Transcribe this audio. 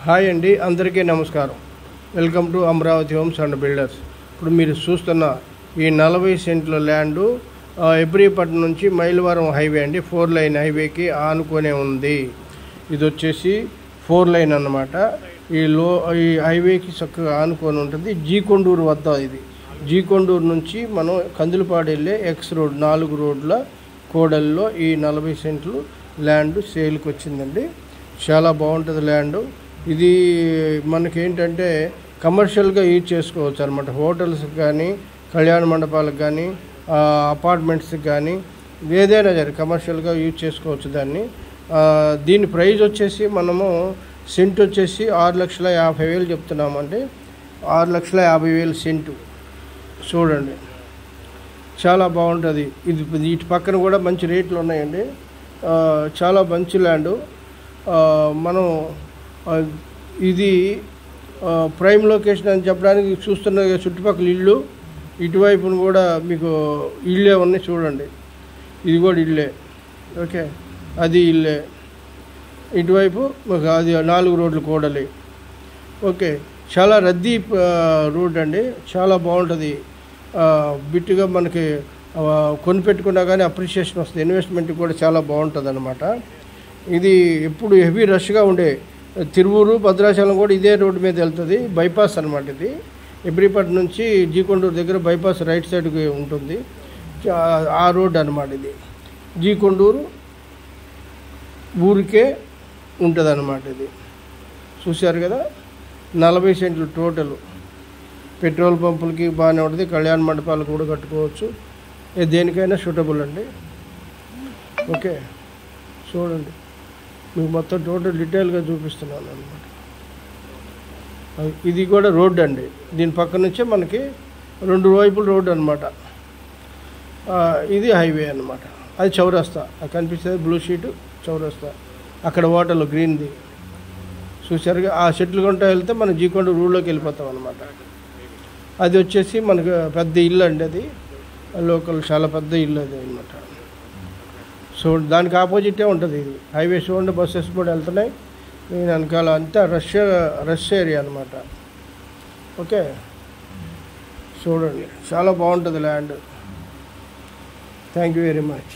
Hi అండి, అందరికీ నమస్కారం. Welcome to Amaravati homes and builders. ఇప్పుడు మీరు చూస్తున్న ఈ 40 సెంట్ల ల్యాండు ఎబ్రీపట్నం నుంచి మైలవరం హైవే అండి, 4 లైన్ హైవేకి ఆనుకొనే ఉంది. ఇది వచ్చేసి 4 లైన్ అన్నమాట. ఈ హైవేకి చక్కగా ఆనుకొని ఉంటుంది. జీకొండూరు వద్ద ఇది. జీకొండూరు నుంచి మనం కందులపాడు వెళ్ళే ఎక్స్ రోడ్ 4 రోడ్ల కోడల్లో ఈ 40 సెంట్లు ల్యాండ్ సేల్కి వచ్చిందండి. చాలా బాగుంటుంది ల్యాండు. ఇది మనకేంటంటే కమర్షియల్గా యూజ్ చేసుకోవచ్చు అనమాట. హోటల్స్కి కానీ, కళ్యాణ మండపాలకు కానీ, అపార్ట్మెంట్స్కి కానీ ఏదైనా సరే కమర్షియల్గా యూజ్ చేసుకోవచ్చు దాన్ని. దీని ప్రైస్ వచ్చేసి మనము సెంట్ వచ్చేసి 6,50,000 చెప్తున్నామండి. 6,50,000 సెంటు. చూడండి, చాలా బాగుంటుంది. ఇది ఇటు పక్కన కూడా మంచి రేట్లు ఉన్నాయండి. చాలా మంచి ల్యాండు. మనం ఇది ప్రైమ్ లొకేషన్ అని చెప్పడానికి చూస్తున్న చుట్టుపక్కల ఇల్లు, ఇటువైపును కూడా మీకు ఇల్లే ఉన్నాయి చూడండి. ఇది కూడా ఇల్లే, ఓకే, అది ఇల్లే. ఇటువైపు అది 4 రోడ్లు కూడలి, ఓకే. చాలా రద్దీ రోడ్ అండి, చాలా బాగుంటుంది. బిట్టుగా మనకి కొనిపెట్టుకున్నా కానీ అప్రిషియేషన్ వస్తుంది. ఇన్వెస్ట్మెంట్ కూడా చాలా బాగుంటుంది అన్నమాట. ఇది ఎప్పుడు హెవీ రష్గా ఉండే తిరువూరు, భద్రాచలం కూడా ఇదే రోడ్డు మీద వెళ్తుంది. బైపాస్ అనమాట ఇది. ఎబ్రీపట్నం నుంచి జీకొండూరు దగ్గర బైపాస్ రైట్ సైడ్కి ఉంటుంది. ఆ రోడ్ అనమాట ఇది. జీకొండూరు ఊరికే ఉంటుంది అన్నమాట ఇది. చూశారు కదా, 40 సెంట్లు టోటల్. పెట్రోల్ పంపులకి బాగానే ఉంటుంది. కళ్యాణ మండపాలు కూడా కట్టుకోవచ్చు. దేనికైనా సూటబుల్ అండి, ఓకే. చూడండి, మీకు మొత్తం టోటల్ డీటెయిల్గా చూపిస్తున్నాను అనమాట. ఇది కూడా రోడ్డు అండి. దీని పక్క నుంచే మనకి 2 వైపులు రోడ్డు అనమాట. ఇది హైవే అనమాట. అది చౌరస్తా, అది కనిపిస్తుంది బ్లూ షీటు చౌరస్తా. అక్కడ హోటల్ గ్రీన్ది చూసారుగా. ఆ చెట్లు కొంట వెళ్తే మనం జీకొండ రూడ్లోకి వెళ్ళిపోతాం అనమాట. అది వచ్చేసి మనకు పెద్ద ఇల్లు అండి. అది లోకల్ చాలా పెద్ద ఇల్లు అది అనమాట. సో దానికి ఆపోజిటే ఉంటుంది ఇది హైవే. చూడండి, బస్సెస్ కూడా వెళ్తున్నాయి. నేను వెనకాల అంతా రష్ ఏరియా అనమాట, ఓకే. చూడండి, చాలా బాగుంటుంది land. Thank you very much.